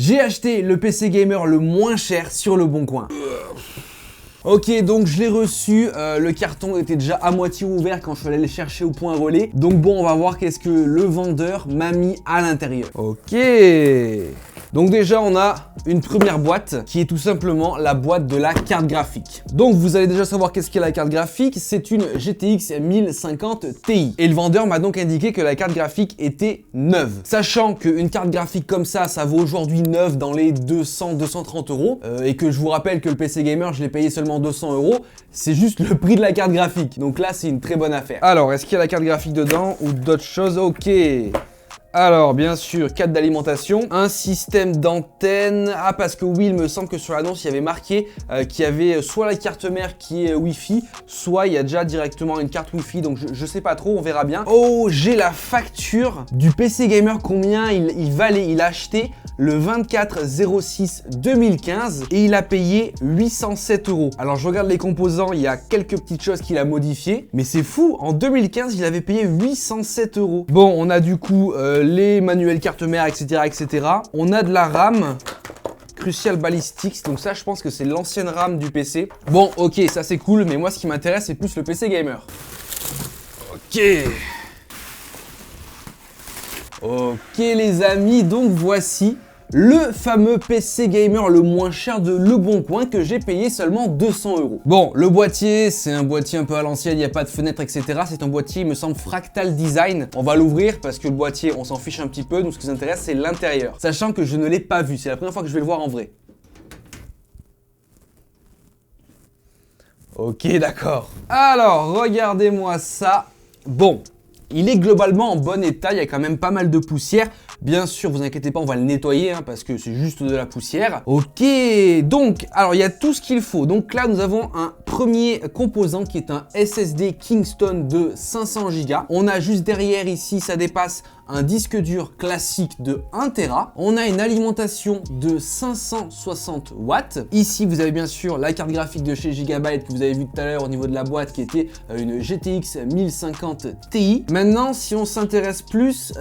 J'ai acheté le PC gamer le moins cher sur le bon coin. Ok, donc je l'ai reçu, le carton était déjà à moitié ouvert quand je suis allé le chercher au point relais. Donc bon, on va voir qu'est-ce que le vendeur m'a mis à l'intérieur. Ok. Donc déjà, on a une première boîte qui est tout simplement la boîte de la carte graphique. Donc vous allez déjà savoir qu'est-ce qu'est la carte graphique. C'est une GTX 1050 Ti. Et le vendeur m'a donc indiqué que la carte graphique était neuve. Sachant qu'une carte graphique comme ça vaut aujourd'hui neuve dans les 200-230 euros. Et que je vous rappelle que le PC Gamer, je l'ai payé seulement 200 euros. C'est juste le prix de la carte graphique. Donc là, c'est une très bonne affaire. Alors, est-ce qu'il y a la carte graphique dedans ou d'autres choses? Ok. Alors, bien sûr, câble d'alimentation, un système d'antenne. Ah, parce que oui, il me semble que sur l'annonce, il y avait marqué qu'il y avait soit la carte mère qui est Wi-Fi, soit il y a déjà directement une carte Wi-Fi. Donc, je sais pas trop, on verra bien. Oh, j'ai la facture du PC Gamer, combien il valait. Il a acheté le 24/06/2015 et il a payé 807 euros. Alors, je regarde les composants, il y a quelques petites choses qu'il a modifiées. Mais c'est fou, en 2015, il avait payé 807 euros. Bon, on a du coup les manuels carte mère, etc., etc. On a de la RAM Crucial Ballistics, donc ça je pense que c'est l'ancienne RAM du PC. Bon, ok, ça c'est cool, mais moi ce qui m'intéresse c'est plus le PC Gamer. Ok. Ok les amis, donc voici le fameux PC Gamer le moins cher de Le Bon Coin que j'ai payé seulement 200 euros. Bon, le boîtier, c'est un boîtier un peu à l'ancienne, il n'y a pas de fenêtre, etc. C'est un boîtier, il me semble, Fractal Design. On va l'ouvrir parce que le boîtier, on s'en fiche un petit peu. Donc, ce qui nous intéresse, c'est l'intérieur. Sachant que je ne l'ai pas vu. C'est la première fois que je vais le voir en vrai. Ok, d'accord. Alors, regardez-moi ça. Bon. Il est globalement en bon état, il y a quand même pas mal de poussière. Bien sûr, vous inquiétez pas, on va le nettoyer hein, parce que c'est juste de la poussière. Ok, donc, alors il y a tout ce qu'il faut. Donc là, nous avons un premier composant qui est un SSD Kingston de 500 Go. On a juste derrière ici, ça dépasse un disque dur classique de 1 Tera. On a une alimentation de 560 watts. Ici, vous avez bien sûr la carte graphique de chez Gigabyte que vous avez vu tout à l'heure au niveau de la boîte qui était une GTX 1050 Ti. Maintenant, si on s'intéresse plus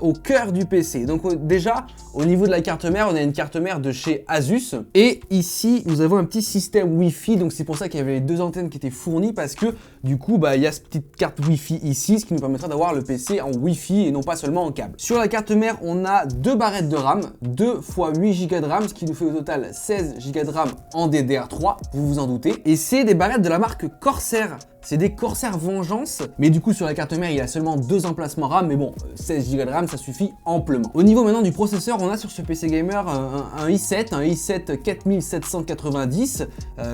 au cœur du PC. Donc déjà, au niveau de la carte mère, on a une carte mère de chez Asus. Et ici, nous avons un petit système Wi-Fi. Donc c'est pour ça qu'il y avait les deux antennes qui étaient fournies parce que du coup, il y a cette petite carte Wi-Fi ici, ce qui nous permettra d'avoir le PC en Wi-Fi et non pas seulement en câble. Sur la carte mère, on a deux barrettes de RAM, 2 x 8 Go de RAM, ce qui nous fait au total 16 Go de RAM en DDR3, vous vous en doutez. Et c'est des barrettes de la marque Corsair. C'est des Corsair Vengeance, mais du coup sur la carte mère il y a seulement 2 emplacements RAM, mais bon 16 Go de RAM ça suffit amplement. Au niveau maintenant du processeur, on a sur ce PC Gamer un i7 4790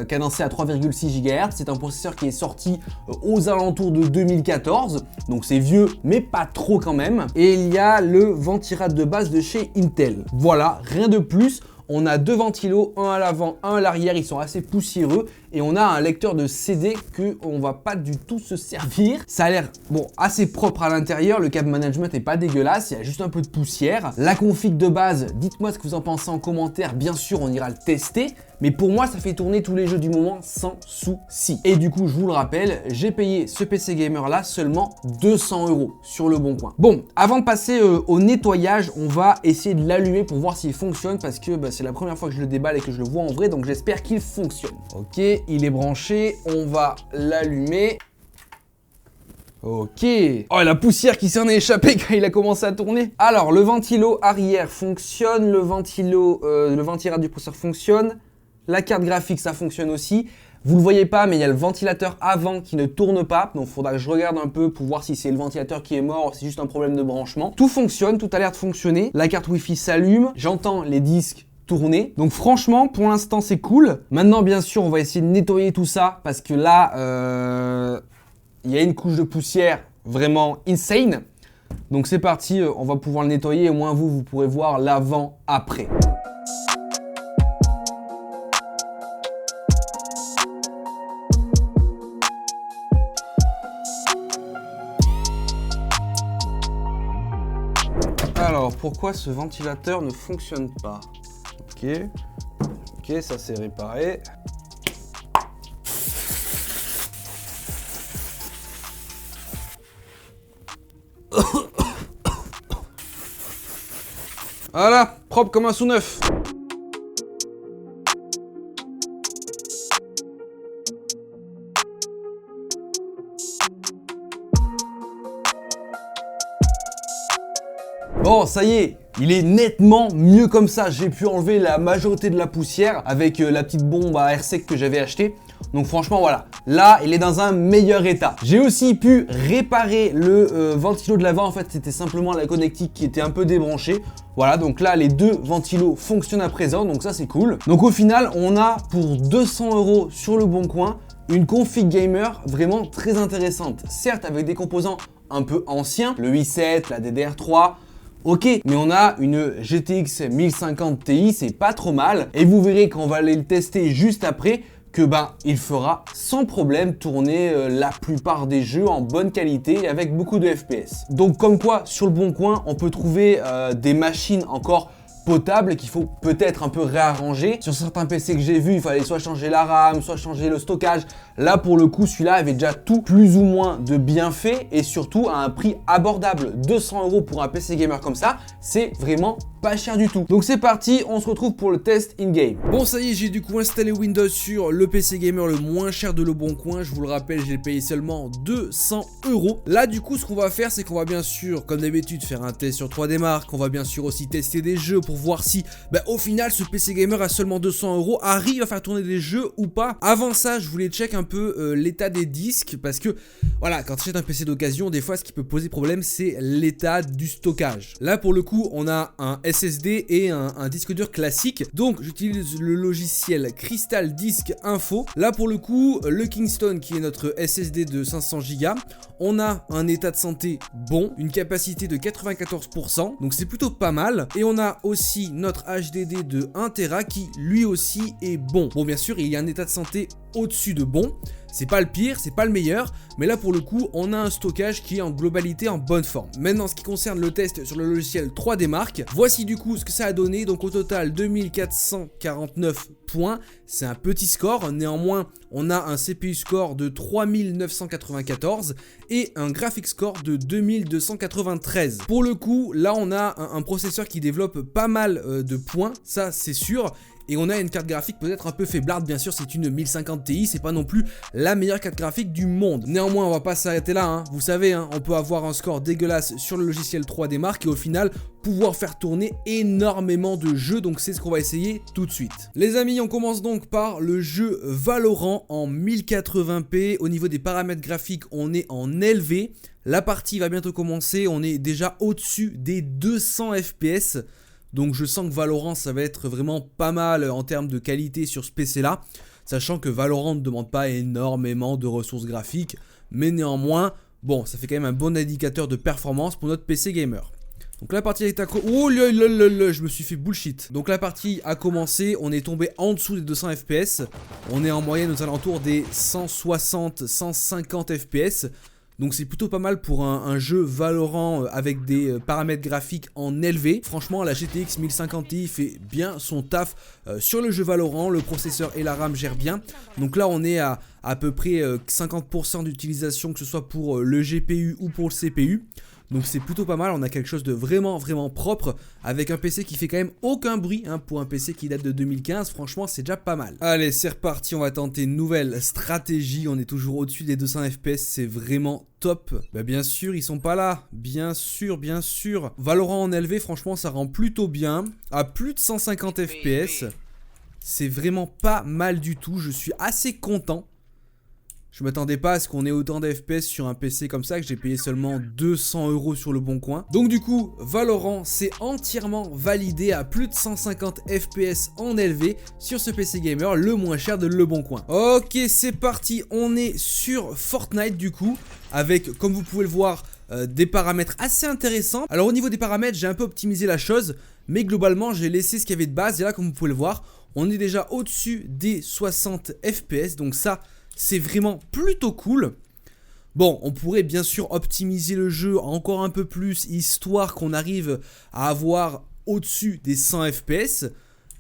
cadencé à 3,6 GHz. C'est un processeur qui est sorti aux alentours de 2014, donc c'est vieux mais pas trop quand même. Et il y a le ventirad de base de chez Intel. Voilà, rien de plus. On a 2 ventilos, un à l'avant, un à l'arrière, ils sont assez poussiéreux. Et on a un lecteur de CD qu'on va pas du tout se servir. Ça a l'air bon assez propre à l'intérieur, le câble management est pas dégueulasse, il y a juste un peu de poussière. La config de base, dites-moi ce que vous en pensez en commentaire, bien sûr on ira le tester. Mais pour moi, ça fait tourner tous les jeux du moment sans souci. Et du coup, je vous le rappelle, j'ai payé ce PC Gamer là seulement 200 euros sur Le Bon Coin. Bon, avant de passer au nettoyage, on va essayer de l'allumer pour voir s'il fonctionne parce que c'est la première fois que je le déballe et que je le vois en vrai, donc j'espère qu'il fonctionne. Ok, il est branché, on va l'allumer. Ok. Oh, la poussière qui s'en est échappée quand il a commencé à tourner. Alors, le ventilo arrière fonctionne, le ventirad du processeur fonctionne. La carte graphique, ça fonctionne aussi. Vous le voyez pas, mais il y a le ventilateur avant qui ne tourne pas. Donc, il faudra que je regarde un peu pour voir si c'est le ventilateur qui est mort ou si c'est juste un problème de branchement. Tout fonctionne, tout a l'air de fonctionner. La carte Wi-Fi s'allume. J'entends les disques tourner. Donc, franchement, pour l'instant, c'est cool. Maintenant, bien sûr, on va essayer de nettoyer tout ça parce que là, il y a une couche de poussière vraiment insane. Donc, c'est parti. On va pouvoir le nettoyer. Au moins, vous pourrez voir l'avant-après. Alors, pourquoi ce ventilateur ne fonctionne pas? Ok, ça c'est réparé. Voilà, propre comme un sous-neuf. Bon, ça y est, il est nettement mieux comme ça. J'ai pu enlever la majorité de la poussière avec la petite bombe à air sec que j'avais achetée. Donc franchement, voilà. Là, il est dans un meilleur état. J'ai aussi pu réparer le ventilo de l'avant. En fait, c'était simplement la connectique qui était un peu débranchée. Voilà, donc là, les deux ventilos fonctionnent à présent. Donc ça, c'est cool. Donc au final, on a pour 200 € sur le bon coin une config gamer vraiment très intéressante. Certes, avec des composants un peu anciens, le i7, la DDR3. Ok, mais on a une GTX 1050 Ti, c'est pas trop mal. Et vous verrez quand on va aller le tester juste après que il fera sans problème tourner la plupart des jeux en bonne qualité et avec beaucoup de FPS. Donc comme quoi, sur le bon coin, on peut trouver des machines encore potable qu'il faut peut-être un peu réarranger. Sur certains PC que j'ai vu, il fallait soit changer la RAM, soit changer le stockage. Là, pour le coup, celui-là avait déjà tout plus ou moins de bien fait et surtout à un prix abordable. 200 € pour un PC gamer comme ça, c'est vraiment pas cher du tout. Donc c'est parti, on se retrouve pour le test in-game. Bon, ça y est, j'ai du coup installé Windows sur le PC gamer le moins cher de Le Bon Coin. Je vous le rappelle, j'ai payé seulement 200 €. Là, du coup, ce qu'on va faire, c'est qu'on va bien sûr, comme d'habitude, faire un test sur 3D Mark. On va bien sûr aussi tester des jeux pour voir si, au final, ce PC gamer à seulement 200 € arrive à faire tourner des jeux ou pas. Avant ça, je voulais check un peu l'état des disques parce que, voilà, quand tu achètes un PC d'occasion, des fois, ce qui peut poser problème, c'est l'état du stockage. Là, pour le coup, on a un SSD et un disque dur classique. Donc j'utilise le logiciel Crystal Disk Info. Là pour le coup, le Kingston qui est notre SSD de 500 Go. On a un état de santé bon, une capacité de 94%, donc c'est plutôt pas mal. Et on a aussi notre HDD de 1 Tera qui lui aussi est bon. Bon, bien sûr, il y a un état de santé au-dessus de bon. C'est pas le pire, c'est pas le meilleur, mais là pour le coup, on a un stockage qui est en globalité en bonne forme. Maintenant, ce qui concerne le test sur le logiciel 3D Mark, voici du coup ce que ça a donné. Donc au total, 2449 points, c'est un petit score. Néanmoins, on a un CPU score de 3994 et un graphics score de 2293. Pour le coup, là on a un processeur qui développe pas mal de points, ça c'est sûr. Et on a une carte graphique peut-être un peu faiblarde, bien sûr c'est une 1050 Ti, c'est pas non plus la meilleure carte graphique du monde. Néanmoins on va pas s'arrêter là, hein. Vous savez, on peut avoir un score dégueulasse sur le logiciel 3D Mark et au final pouvoir faire tourner énormément de jeux, donc c'est ce qu'on va essayer tout de suite. Les amis, on commence donc par le jeu Valorant en 1080p. Au niveau des paramètres graphiques, on est en élevé. La partie va bientôt commencer, on est déjà au-dessus des 200 FPS. Donc je sens que Valorant ça va être vraiment pas mal en termes de qualité sur ce PC là. Sachant que Valorant ne demande pas énormément de ressources graphiques. Mais néanmoins, bon, ça fait quand même un bon indicateur de performance pour notre PC gamer. Donc la partie est à... Oh là là là là, je me suis fait bullshit. Donc la partie a commencé, on est tombé en dessous des 200 FPS. On est en moyenne aux alentours des 160-150 FPS. Donc c'est plutôt pas mal pour un jeu Valorant avec des paramètres graphiques en élevé. Franchement, la GTX 1050 Ti fait bien son taf sur le jeu Valorant. Le processeur et la RAM gèrent bien. Donc là, on est à peu près 50% d'utilisation, que ce soit pour le GPU ou pour le CPU. Donc c'est plutôt pas mal, on a quelque chose de vraiment propre avec un PC qui fait quand même aucun bruit pour un PC qui date de 2015, franchement c'est déjà pas mal. Allez, c'est reparti, on va tenter une nouvelle stratégie, on est toujours au-dessus des 200 FPS, c'est vraiment top. Bien sûr, ils sont pas là, bien sûr. Valorant en élevé, franchement ça rend plutôt bien, à plus de 150 FPS, c'est vraiment pas mal du tout, je suis assez content. Je m'attendais pas à ce qu'on ait autant d'FPS sur un PC comme ça, que j'ai payé seulement 200 € sur le bon coin. Donc du coup, Valorant c'est entièrement validé à plus de 150 FPS en élevé sur ce PC gamer le moins cher de Le Bon Coin. Ok, c'est parti, on est sur Fortnite du coup, avec, comme vous pouvez le voir, des paramètres assez intéressants. Alors au niveau des paramètres, j'ai un peu optimisé la chose, mais globalement j'ai laissé ce qu'il y avait de base. Et là, comme vous pouvez le voir, on est déjà au-dessus des 60 FPS, donc ça... c'est vraiment plutôt cool. Bon, on pourrait bien sûr optimiser le jeu encore un peu plus, histoire qu'on arrive à avoir au-dessus des 100 FPS.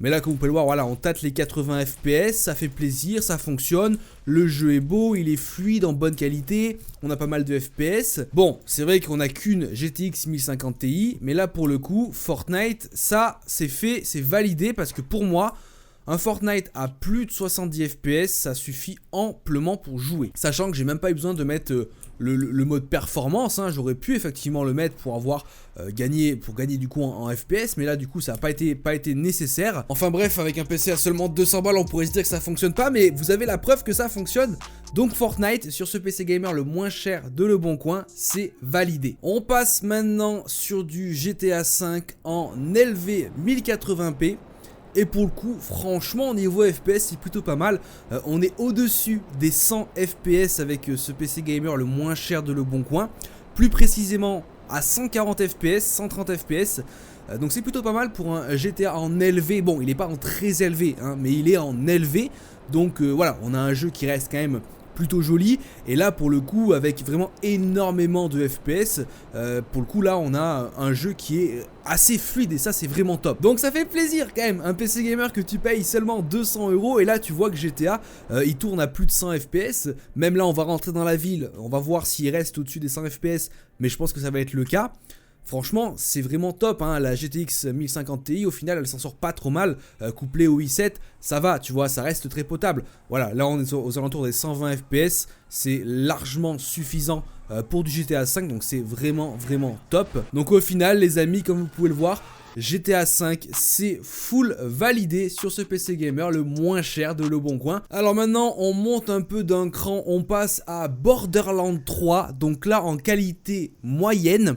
Mais là, comme vous pouvez le voir, voilà, on tâte les 80 FPS, ça fait plaisir, ça fonctionne. Le jeu est beau, il est fluide, en bonne qualité. On a pas mal de FPS. Bon, c'est vrai qu'on n'a qu'une GTX 1050 Ti, mais là, pour le coup, Fortnite, ça, c'est fait, c'est validé, parce que pour moi, un Fortnite à plus de 70 FPS, ça suffit amplement pour jouer. Sachant que j'ai même pas eu besoin de mettre le mode performance, hein. J'aurais pu effectivement le mettre pour avoir gagné du coup en FPS, mais là du coup ça n'a pas été nécessaire. Enfin bref, avec un PC à seulement 200 balles, on pourrait se dire que ça fonctionne pas, mais vous avez la preuve que ça fonctionne. Donc Fortnite, sur ce PC gamer le moins cher de Leboncoin, c'est validé. On passe maintenant sur du GTA V en élevé 1080p. Et pour le coup, franchement, niveau FPS, c'est plutôt pas mal. On est au-dessus des 100 FPS avec ce PC gamer le moins cher de Leboncoin. Plus précisément à 140 FPS, 130 FPS. Donc c'est plutôt pas mal pour un GTA en élevé. Bon, il n'est pas en très élevé, hein, mais il est en élevé. Donc voilà, on a un jeu qui reste quand même plutôt joli, et là pour le coup avec vraiment énormément de FPS, pour le coup là on a un jeu qui est assez fluide et ça c'est vraiment top. Donc ça fait plaisir quand même, un PC gamer que tu payes seulement 200 € et là tu vois que GTA il tourne à plus de 100 FPS. Même là on va rentrer dans la ville, on va voir s'il reste au-dessus des 100 FPS, mais je pense que ça va être le cas. Franchement, c'est vraiment top, hein. La GTX 1050 Ti, au final, elle s'en sort pas trop mal. Couplée au i7, ça va, tu vois, ça reste très potable. Voilà, là, on est aux alentours des 120 FPS. C'est largement suffisant pour du GTA V, donc c'est vraiment, vraiment top. Donc au final, les amis, comme vous pouvez le voir, GTA V, c'est full validé sur ce PC gamer le moins cher de Leboncoin. Alors maintenant, on monte un peu d'un cran, on passe à Borderlands 3. Donc là, en qualité moyenne.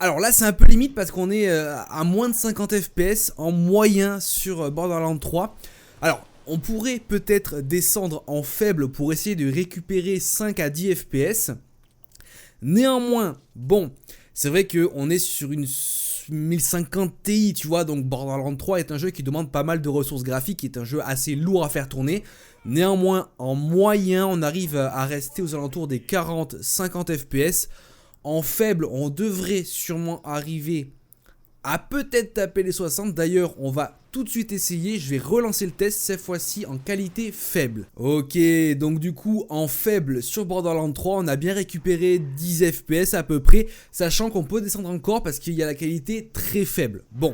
Alors là c'est un peu limite parce qu'on est à moins de 50 FPS en moyen sur Borderlands 3. Alors on pourrait peut-être descendre en faible pour essayer de récupérer 5 à 10 FPS. Néanmoins, bon, c'est vrai qu'on est sur une 1050 Ti, tu vois, donc Borderlands 3 est un jeu qui demande pas mal de ressources graphiques, qui est un jeu assez lourd à faire tourner. Néanmoins, en moyen, on arrive à rester aux alentours des 40-50 FPS. En faible, on devrait sûrement arriver à peut-être taper les 60. D'ailleurs, on va tout de suite essayer. Je vais relancer le test, cette fois-ci en qualité faible. Ok, donc du coup, en faible sur Borderlands 3, on a bien récupéré 10 FPS à peu près. Sachant qu'on peut descendre encore parce qu'il y a la qualité très faible. Bon,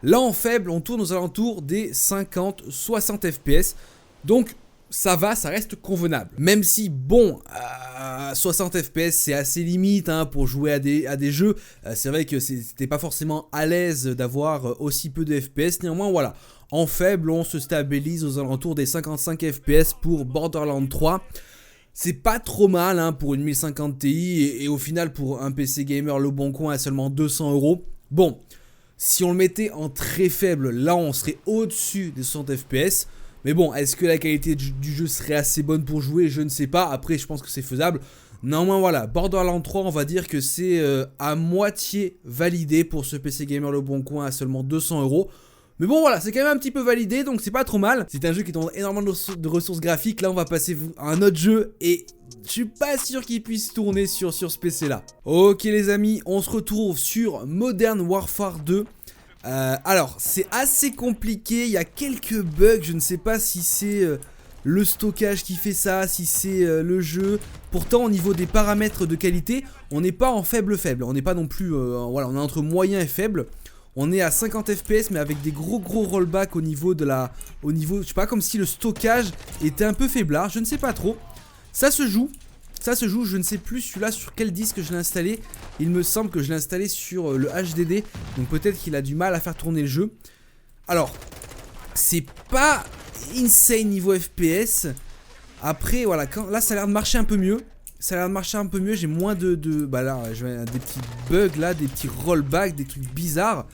là en faible, on tourne aux alentours des 50-60 FPS. Donc ça va, ça reste convenable. Même si, bon, 60 FPS c'est assez limite hein, pour jouer à des jeux. C'est vrai que c'était pas forcément à l'aise d'avoir aussi peu de FPS. Néanmoins, voilà, en faible, on se stabilise aux alentours des 55 FPS pour Borderlands 3. C'est pas trop mal hein, pour une 1050 Ti et au final pour un PC gamer Leboncoin à seulement 200 €. Bon, si on le mettait en très faible, là on serait au-dessus des 60 FPS. Mais bon, est-ce que la qualité du jeu serait assez bonne pour jouer? Je ne sais pas. Après, je pense que c'est faisable. Néanmoins, voilà, Borderlands 3, on va dire que c'est à moitié validé pour ce PC Gamer Leboncoin à seulement 200 €. Mais bon, voilà, c'est quand même un petit peu validé, donc c'est pas trop mal. C'est un jeu qui demande énormément de ressources graphiques. Là, on va passer à un autre jeu et je suis pas sûr qu'il puisse tourner sur ce PC-là. Ok, les amis, on se retrouve sur Modern Warfare 2. Alors, c'est assez compliqué, il y a quelques bugs, je ne sais pas si c'est le stockage qui fait ça, si c'est le jeu. Pourtant, au niveau des paramètres de qualité, on n'est pas en faible, on n'est pas non plus, voilà, on est entre moyen et faible. On est à 50 FPS mais avec des gros rollbacks au niveau je sais pas, comme si le stockage était un peu faiblard, je ne sais pas trop. Ça se joue, je ne sais plus celui-là sur quel disque je l'ai installé. Il me semble que je l'ai installé sur le HDD. Donc peut-être qu'il a du mal à faire tourner le jeu. Alors, c'est pas insane niveau FPS. Après, voilà, là ça a l'air de marcher un peu mieux. J'ai moins bah là, des petits bugs là, des petits rollbacks, des trucs bizarres.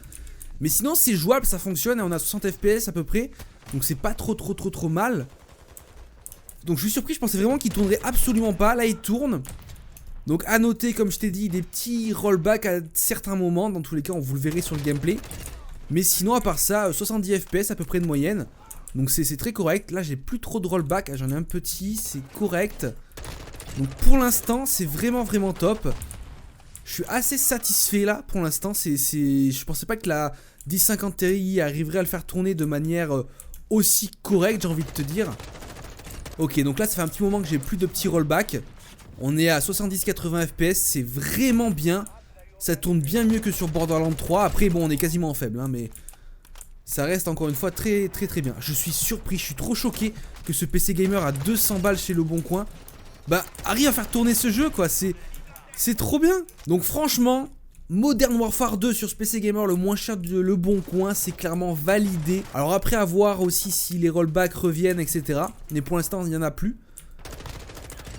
Mais sinon c'est jouable, ça fonctionne et on a 60 FPS à peu près. Donc c'est pas trop mal. Donc je suis surpris, je pensais vraiment qu'il tournerait absolument pas. Là il tourne. Donc à noter, comme je t'ai dit, des petits rollbacks à certains moments. Dans tous les cas, vous le verrez sur le gameplay. Mais sinon à part ça, 70 FPS à peu près de moyenne. Donc c'est très correct. Là j'ai plus trop de rollback, j'en ai un petit, c'est correct. Donc pour l'instant c'est vraiment top. Je suis assez satisfait là pour l'instant. Je pensais pas que la 1050 Ti arriverait à le faire tourner de manière aussi correcte, j'ai envie de te dire. Ok, donc là ça fait un petit moment que j'ai plus de petits rollbacks. On est à 70-80 FPS, c'est vraiment bien. Ça tourne bien mieux que sur Borderlands 3. Après bon, on est quasiment en faible, hein, mais ça reste encore une fois très bien. Je suis surpris, je suis trop choqué que ce PC Gamer à 200 balles chez Le Bon Coin bah arrive à faire tourner ce jeu quoi. C'est trop bien. Donc franchement, Modern Warfare 2 sur ce PC Gamer le moins cher de Le Bon Coin, c'est clairement validé. Alors après à voir aussi si les rollbacks reviennent, etc. Mais pour l'instant il n'y en a plus.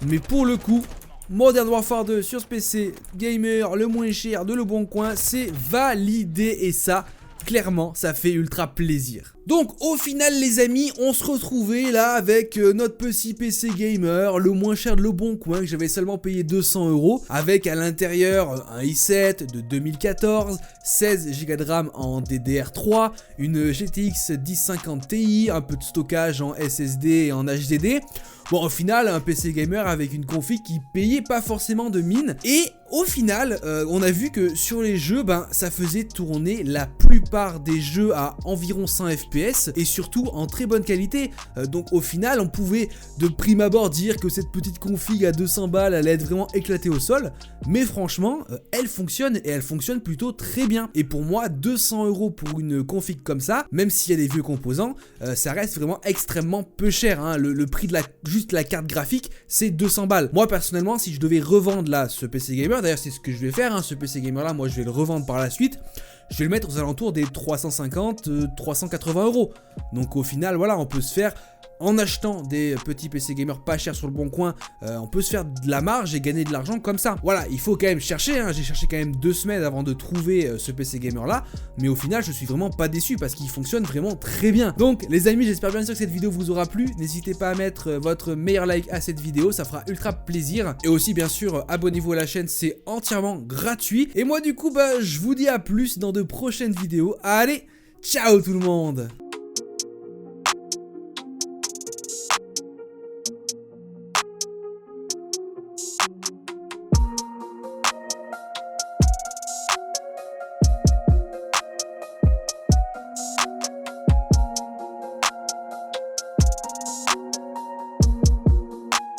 Mais pour le coup, Modern Warfare 2 sur ce PC Gamer le moins cher de Le Bon Coin, c'est validé. Et ça, clairement, ça fait ultra plaisir. Donc au final les amis, on se retrouvait là avec notre petit PC Gamer, le moins cher de Le Bon Coin, que j'avais seulement payé 200 €, avec à l'intérieur un i7 de 2014, 16 Go de RAM en DDR3, une GTX 1050 Ti, un peu de stockage en SSD et en HDD. Bon, au final, un PC Gamer avec une config qui payait pas forcément de mine. Et au final, on a vu que sur les jeux, ben, ça faisait tourner la plupart des jeux à environ 100 FPS et surtout en très bonne qualité. Donc au final, on pouvait de prime abord dire que cette petite config à 200 balles allait être vraiment éclatée au sol. Mais franchement, elle fonctionne et elle fonctionne plutôt très bien. Et pour moi, 200 € pour une config comme ça, même s'il y a des vieux composants, ça reste vraiment extrêmement peu cher. Hein. Le prix de juste la carte graphique, c'est 200 balles. Moi personnellement, si je devais revendre là ce PC Gamer, d'ailleurs c'est ce que je vais faire, hein, ce PC Gamer là, moi je vais le revendre par la suite. Je vais le mettre aux alentours des 350-380 €. Donc au final, voilà, on peut se faire, en achetant des petits PC Gamer pas chers sur Le Bon Coin, on peut se faire de la marge et gagner de l'argent comme ça. Voilà, il faut quand même chercher, hein. J'ai cherché quand même 2 semaines avant de trouver ce PC Gamer là, mais au final je suis vraiment pas déçu parce qu'il fonctionne vraiment très bien. Donc les amis, j'espère bien sûr que cette vidéo vous aura plu. N'hésitez pas à mettre votre meilleur like à cette vidéo, ça fera ultra plaisir. Et aussi bien sûr, abonnez-vous à la chaîne, c'est entièrement gratuit. Et moi du coup, bah je vous dis à plus dans de prochaines vidéos. Allez, ciao tout le monde!